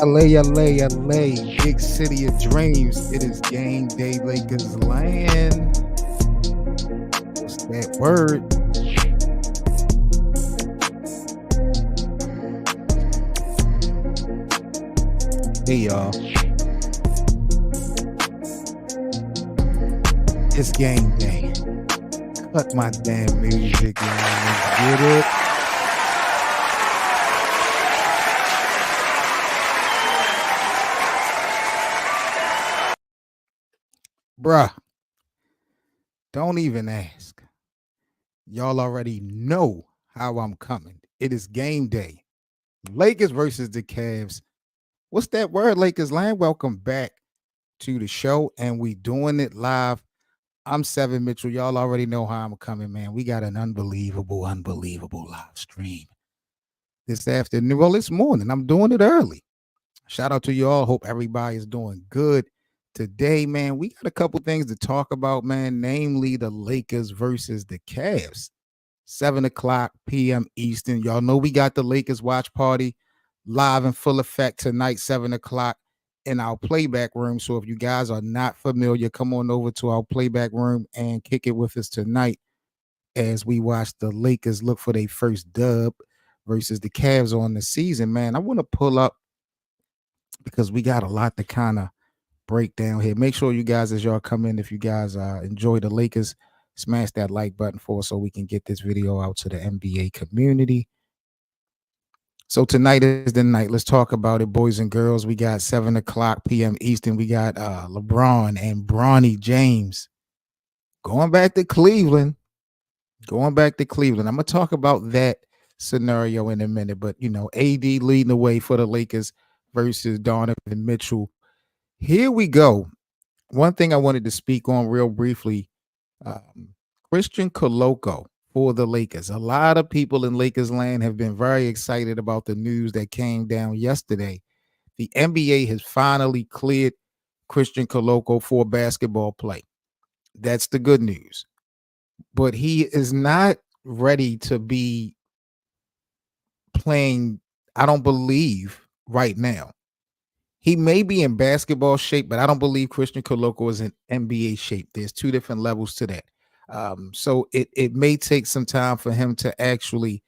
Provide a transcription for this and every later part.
LA, LA, LA, big city of dreams. It is game day, Lakers land. What's that word? Hey, y'all. It's game day. Cut my damn music, y'all. Let's get it. Bruh, don't even ask. Y'all already know how I'm coming. It is game day. Lakers versus the Cavs. What's that word, Lakers land? Welcome back to the show, and we doing it live. I'm Seven Mitchell. Y'all already know how I'm coming, man. We got an unbelievable live stream this afternoon. Well, this morning. I'm doing it early. Shout out to y'all. Hope everybody is doing good today, man. We got a couple things to talk about, man, namely the Lakers versus the Cavs. 7 o'clock p.m. Eastern. Y'all know we got the Lakers watch party live in full effect tonight, 7 o'clock in our playback room. So if you guys are not familiar, come on over to our playback room and kick it with us tonight as we watch the Lakers look for their first dub versus the Cavs on the season, man. I want to pull up because we got a lot to kind of break down here. Make sure you guys, as y'all come in, if you guys enjoy the Lakers, smash that like button for us so we can get this video out to the NBA community. So tonight is the night. Let's talk about it, boys and girls. We got 7 o'clock p.m. Eastern. We got LeBron and Bronny James going back to Cleveland. I'm going to talk about that scenario in a minute. But, you know, AD leading the way for the Lakers versus Donovan Mitchell. Here we go. One thing I wanted to speak on real briefly, Christian Coloco for the Lakers. A lot of people in Lakers land have been very excited about the news that came down yesterday. The NBA has finally cleared Christian Coloco for basketball play. That's the good news. But he is not ready to be playing, I don't believe, right now. He may be in basketball shape, but I don't believe Christian Coloco is in NBA shape. There's two different levels to that. So it may take some time for him to actually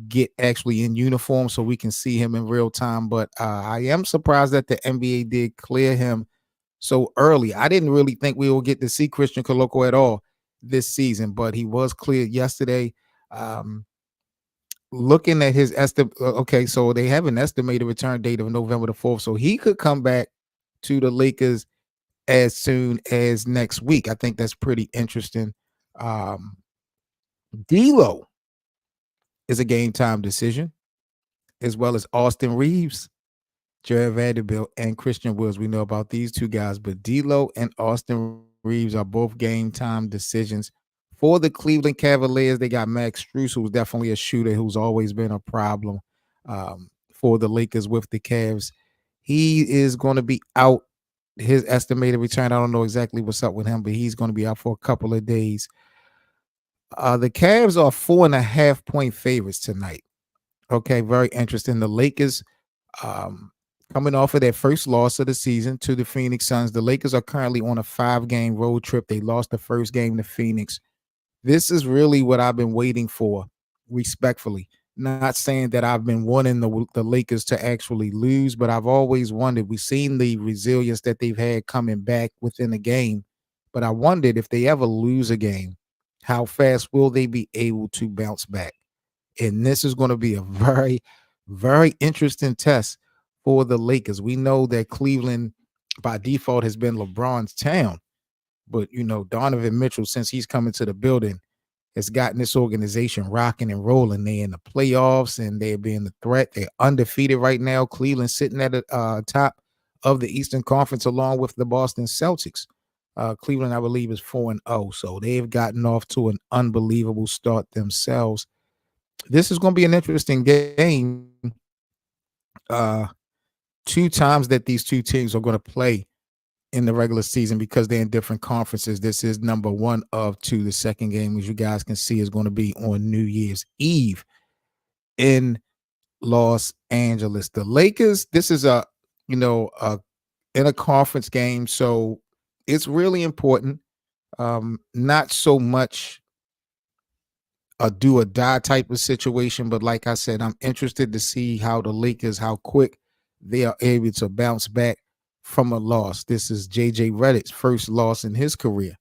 get actually in uniform so we can see him in real time. But I am surprised that the NBA did clear him so early. I didn't really think we will get to see Christian Coloco at all this season, but he was cleared yesterday. Looking at his estimate, okay, so they have an estimated return date of November the 4th, so he could come back to the Lakers as soon as next week. I think that's pretty interesting. D'Lo is a game time decision, as well as Austin Reeves, Jared Vanderbilt, and Christian Wills. We know about these two guys, but D'Lo and Austin Reeves are both game time decisions. For the Cleveland Cavaliers, they got Max Strus, who's definitely a shooter who's always been a problem for the Lakers with the Cavs. He is going to be out. His estimated return, I don't know exactly what's up with him, but he's going to be out for a couple of days. The Cavs are 4.5-point favorites tonight. Okay, very interesting. The Lakers coming off of their first loss of the season to the Phoenix Suns. The Lakers are currently on a 5-game road trip. They lost the first game to Phoenix. This is really what I've been waiting for, respectfully. Not saying that I've been wanting the Lakers to actually lose, but I've always wondered. We've seen the resilience that they've had coming back within the game, but I wondered if they ever lose a game, how fast will they be able to bounce back? And this is going to be a very, very interesting test for the Lakers. We know that Cleveland, by default, has been LeBron's town. But, you know, Donovan Mitchell, since he's coming to the building, has gotten this organization rocking and rolling. They're in the playoffs and they're being the threat. They're undefeated right now. Cleveland sitting at the top of the Eastern Conference along with the Boston Celtics. Cleveland, I believe, is 4-0. So they've gotten off to an unbelievable start themselves. This is going to be an interesting game. 2 times that these two teams are going to play in the regular season because they're in different conferences. This is number 1 of 2. The second game, as you guys can see, is going to be on New Year's Eve in Los Angeles. The Lakers, this is a you know, in a conference game. So it's really important. Not so much a do or die type of situation, but like I said, I'm interested to see how the Lakers, how quick they are able to bounce back from a loss. This is JJ Redick's first loss in his career,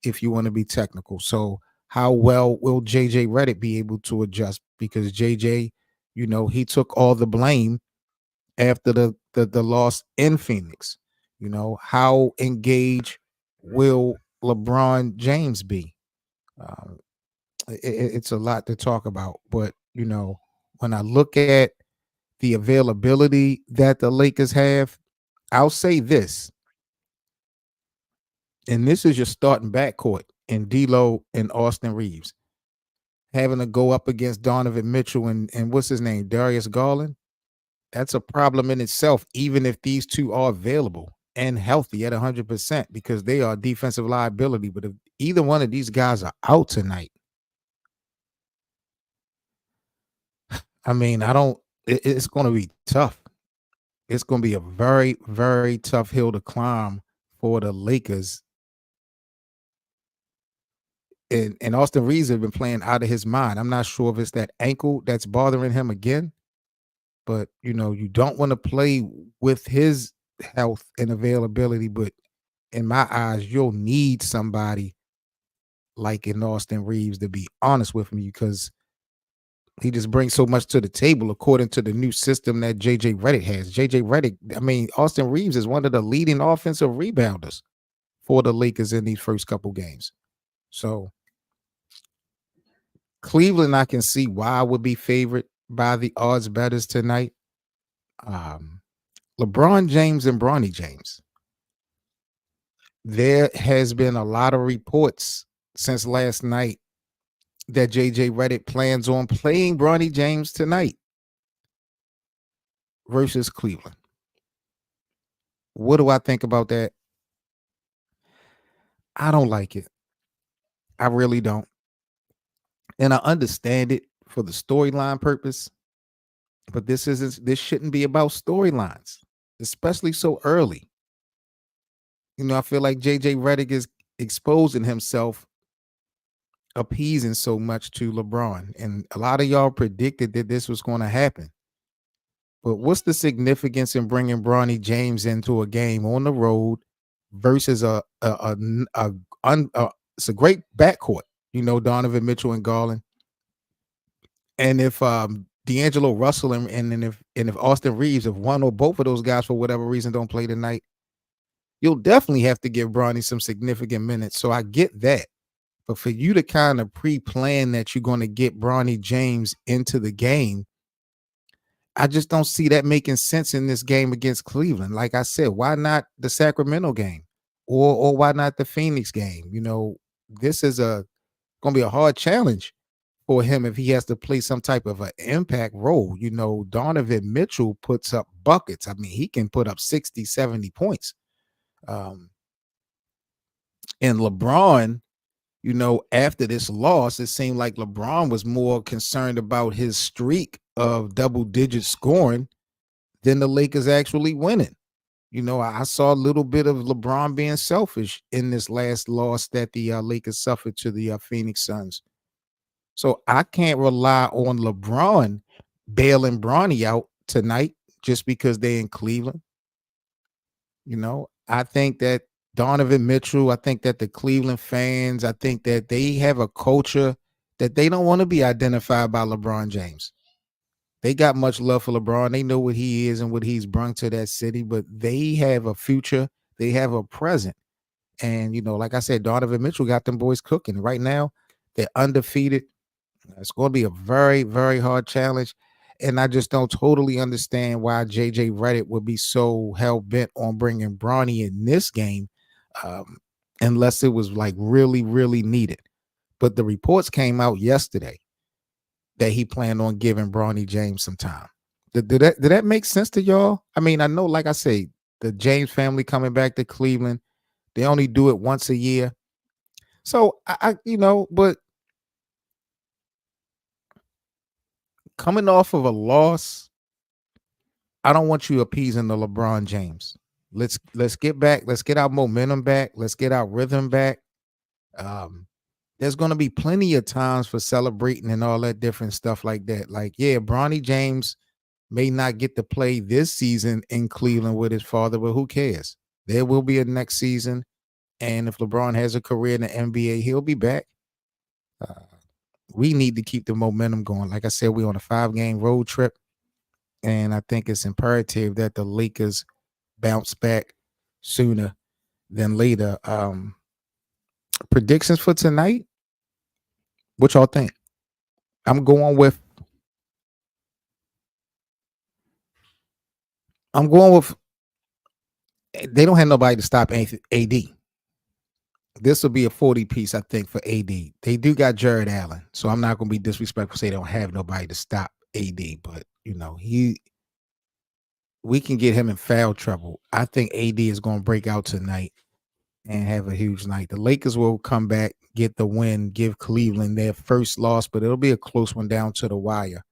if you want to be technical. So how well will JJ Redick be able to adjust? Because JJ, he took all the blame after the loss in Phoenix. How engaged will LeBron James be? Um, it's a lot to talk about, but when I look at the availability that the Lakers have, I'll say this, and this is your starting backcourt in D'Lo and Austin Reeves having to go up against Donovan Mitchell and what's his name, Darius Garland. That's a problem in itself, even if these two are available and healthy at 100%, because they are defensive liability. But if either one of these guys are out tonight, I mean, I don't. It's going to be tough. It's going to be a very, very tough hill to climb for the Lakers. And Austin Reeves has been playing out of his mind. I'm not sure if it's that ankle that's bothering him again, but you don't want to play with his health and availability. But in my eyes, you'll need somebody like in Austin Reeves, to be honest with me, because he just brings so much to the table according to the new system that JJ Redick has. JJ Redick, I mean, Austin Reeves is one of the leading offensive rebounders for the Lakers in these first couple games. So Cleveland, I can see why would be favored by the odds bettors tonight. Um, LeBron James and Bronny James. There has been a lot of reports since last night that JJ Redick plans on playing Bronny James tonight versus Cleveland. What do I think about that? I don't like it. I really don't. And I understand it for the storyline purpose, but this shouldn't be about storylines, especially so early. I feel like JJ Redick is exposing himself, appeasing so much to LeBron. And a lot of y'all predicted that this was going to happen. But what's the significance in bringing Bronny James into a game on the road versus it's a great backcourt, Donovan Mitchell and Garland. And if D'Angelo Russell and if Austin Reeves, if one or both of those guys for whatever reason don't play tonight, you'll definitely have to give Bronny some significant minutes. So I get that. But for you to kind of pre-plan that you're going to get Bronny James into the game, I just don't see that making sense in this game against Cleveland. Like I said, why not the Sacramento game? Or why not the Phoenix game? This is gonna be a hard challenge for him if he has to play some type of an impact role. Donovan Mitchell puts up buckets. I mean, he can put up 60, 70 points. And LeBron, after this loss, it seemed like LeBron was more concerned about his streak of double-digit scoring than the Lakers actually winning. I saw a little bit of LeBron being selfish in this last loss that the Lakers suffered to the Phoenix Suns. So I can't rely on LeBron bailing Bronny out tonight just because they're in Cleveland. I think that Donovan Mitchell, I think that the Cleveland fans, I think that they have a culture that they don't want to be identified by LeBron James. They got much love for LeBron. They know what he is and what he's brought to that city, but they have a future. They have a present. And, like I said, Donovan Mitchell got them boys cooking. Right now, they're undefeated. It's going to be a very, very hard challenge. And I just don't totally understand why JJ Redick would be so hell bent on bringing Bronny in this game, unless it was like really, really needed. But the reports came out yesterday that he planned on giving Bronny James some time. Did that make sense to y'all? I mean, I know, like I say, the James family coming back to Cleveland, they only do it once a year. So but coming off of a loss, I don't want you appeasing the LeBron James. Let's get back. Let's get our momentum back. Let's get our rhythm back. Um, there's gonna be plenty of times for celebrating and all that different stuff like that. Like, yeah, Bronny James may not get to play this season in Cleveland with his father, but who cares? There will be a next season, and if LeBron has a career in the NBA, he'll be back. Uh, we need to keep the momentum going. Like I said, we're on a 5-game road trip, and I think it's imperative that the Lakers bounce back sooner than later. Predictions for tonight? What y'all think? I'm going with I'm going with they don't have nobody to stop AD. This will be a 40 piece, I think, for AD. They do got Jared Allen, so I'm not going to be disrespectful. Say they don't have nobody to stop AD, but we can get him in foul trouble. I think AD is going to break out tonight and have a huge night. The Lakers will come back, get the win, give Cleveland their first loss, but it'll be a close one down to the wire,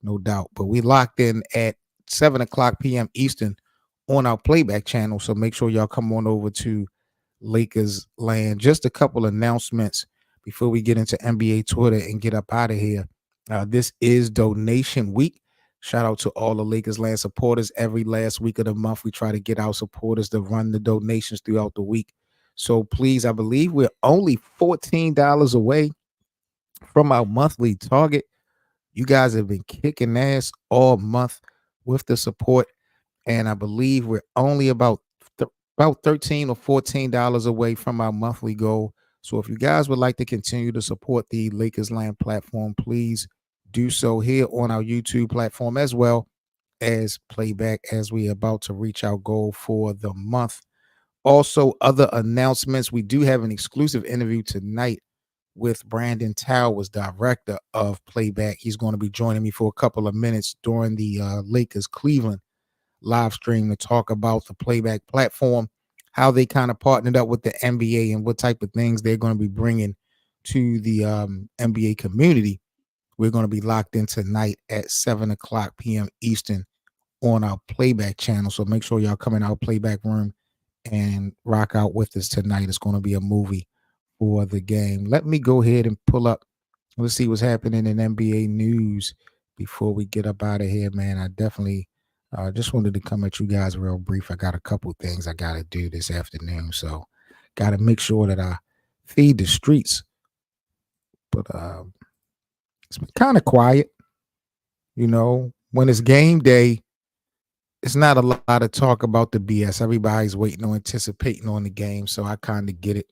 no doubt. But we locked in at 7:00 p.m. Eastern on our playback channel, so make sure y'all come on over to Lakers land. Just a couple announcements before we get into NBA Twitter and get up out of here. This is donation week. Shout out to all the Lakers land supporters. Every last week of the month, we try to get our supporters to run the donations throughout the week. So please, I believe we're only $14 away from our monthly target. You guys have been kicking ass all month with the support, and I believe we're only about 13 or $14 away from our monthly goal. So if you guys would like to continue to support the Lakers Land platform, please do so here on our YouTube platform as well as playback as we are about to reach our goal for the month. Also, other announcements. We do have an exclusive interview tonight with Brandon Towers, director of playback. He's going to be joining me for a couple of minutes during the Lakers Cleveland live stream to talk about the playback platform, how they kind of partnered up with the NBA and what type of things they're going to be bringing to the NBA community. We're going to be locked in tonight at 7:00 p.m. Eastern on our playback channel. So make sure y'all come in our playback room and rock out with us tonight. It's going to be a movie for the game. Let me go ahead and pull up. Let's see what's happening in NBA news before we get up out of here, man. I definitely just wanted to come at you guys real brief. I got a couple things I got to do this afternoon, so got to make sure that I feed the streets. But it's been kind of quiet, when it's game day. It's not a lot of talk about the BS. Everybody's waiting on, anticipating on the game, so I kind of get it.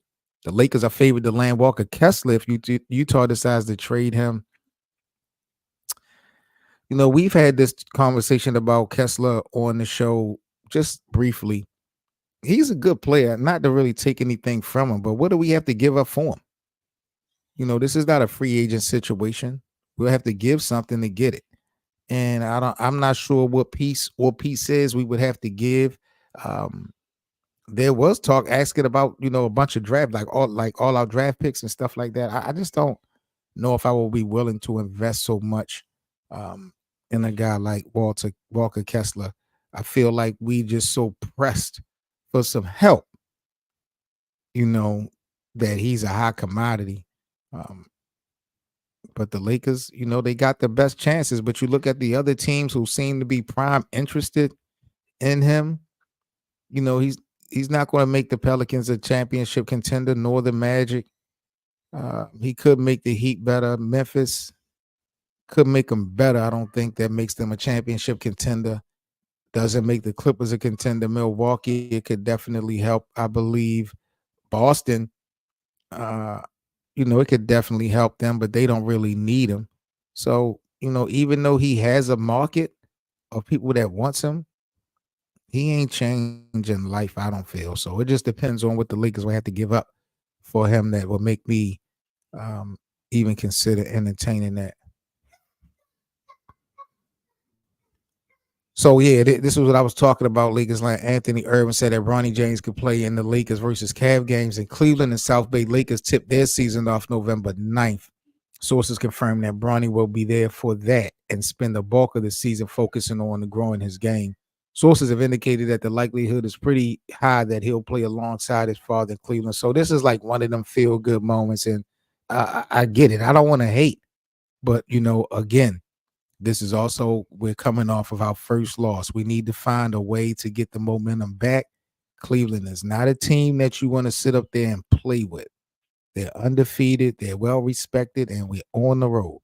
The Lakers are favored to land Walker Kessler if Utah decides to trade him. We've had this conversation about Kessler on the show just briefly. He's a good player, not to really take anything from him, but what do we have to give up for him? This is not a free agent situation. We'll have to give something to get it. And I'm not sure what pieces we would have to give. There was talk asking about, a bunch of draft, like all our draft picks and stuff like that. I just don't know if I will be willing to invest so much in a guy like Walker Kessler. I feel like we just so pressed for some help, that he's a high commodity. But the Lakers, they got the best chances. But you look at the other teams who seem to be prime interested in him. He's not going to make the Pelicans a championship contender, nor the Magic. He could make the Heat better. Memphis could make them better. I don't think that makes them a championship contender. Doesn't make the Clippers a contender. Milwaukee, it could definitely help, I believe. Boston, it could definitely help them, but they don't really need him. So, even though he has a market of people that wants him, he ain't changing life, I don't feel. So it just depends on what the Lakers will have to give up for him that will make me even consider entertaining that. So, yeah, this is what I was talking about. Lakers like Anthony Irvin said that Bronny James could play in the Lakers versus Cavs games in Cleveland, and South Bay Lakers tipped their season off November 9th. Sources confirm that Bronny will be there for that and spend the bulk of the season focusing on growing his game. Sources have indicated that the likelihood is pretty high that he'll play alongside his father in Cleveland. So this is like one of them feel good moments, and I get it. I don't want to hate, but again, this is also we're coming off of our first loss. We need to find a way to get the momentum back. Cleveland is not a team that you want to sit up there and play with. They're undefeated, they're well respected, and we're on the road.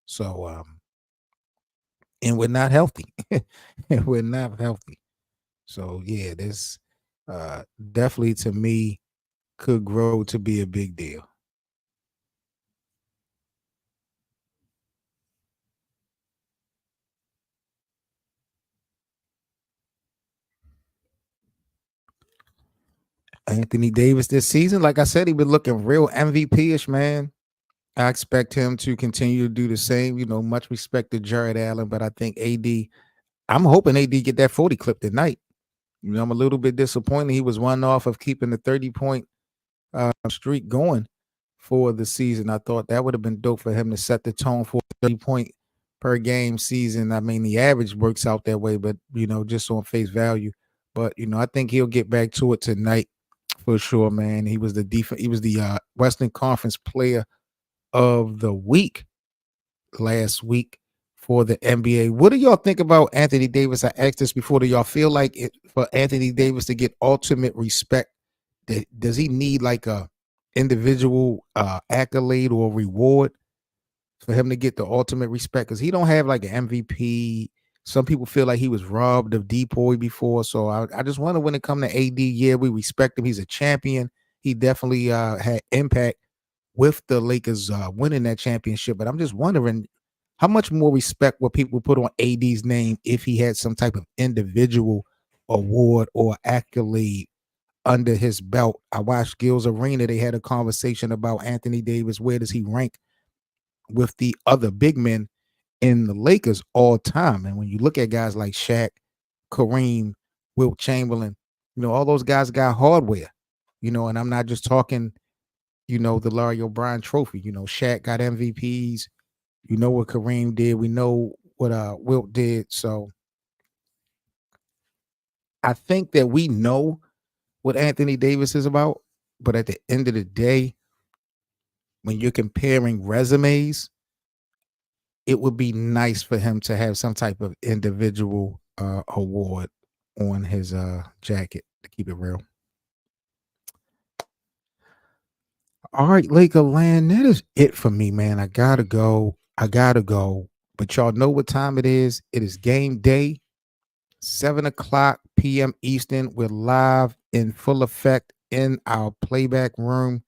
So and we're not healthy. And we're not healthy. So yeah, this definitely to me could grow to be a big deal. Anthony Davis this season, like I said, he been looking real MVP-ish, man. I expect him to continue to do the same. Much respect to Jared Allen, but I think AD, I'm hoping AD get that 40 clip tonight. I'm a little bit disappointed. He was one off of keeping the 30-point streak going for the season. I thought that would have been dope for him to set the tone for a 30-point per game season. I mean, the average works out that way, but just on face value. But I think he'll get back to it tonight for sure, man. He was the Western Conference Player of the Week last week for the NBA. What do y'all think about Anthony Davis? I asked this before. Do y'all feel like it for Anthony Davis to get ultimate respect? Does he need like a individual accolade or reward for him to get the ultimate respect? Because he don't have like an MVP. Some people feel like he was robbed of depoy before. So I just wonder when it comes to AD, yeah, we respect him. He's a champion. He definitely had impact with the Lakers winning that championship. But I'm just wondering how much more respect would people put on AD's name if he had some type of individual award or accolade under his belt. I watched Gil's Arena. They had a conversation about Anthony Davis. Where does he rank with the other big men in the Lakers all time? And when you look at guys like Shaq, Kareem, Wilt Chamberlain, all those guys got hardware, and I'm not just talking, the Larry O'Brien trophy. Shaq got MVPs. You know what Kareem did. We know what Wilt did. So I think that we know what Anthony Davis is about. But at the end of the day, when you're comparing resumes, it would be nice for him to have some type of individual award on his jacket, to keep it real. All right, Laker land, that is it for me, man. I gotta go. I gotta go. But y'all know what time it is. It is game day. 7 o'clock p.m. Eastern. We're live in full effect in our playback room.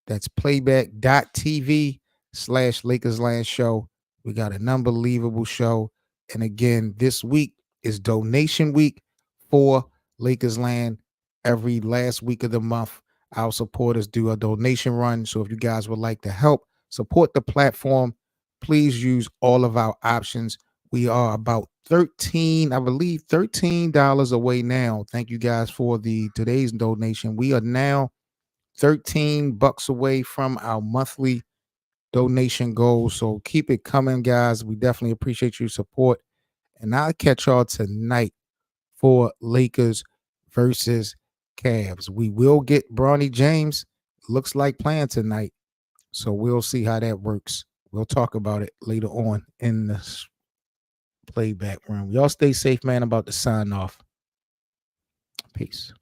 That's playback.tv/LakersLand Show. We got an unbelievable show. And again, this week is donation week for Lakers Land. Every last week of the month, our supporters do a donation run. So if you guys would like to help support the platform, please use all of our options. We are about 13, I believe, $13 away now. Thank you guys for today's donation. We are now $13 away from our monthly donation goal. So keep it coming, guys. We definitely appreciate your support. And I'll catch y'all tonight for Lakers versus Cavs. We will get Bronny James. Looks like playing tonight. So we'll see how that works. We'll talk about it later on in the playback room. Y'all stay safe, man. I'm about to sign off. Peace.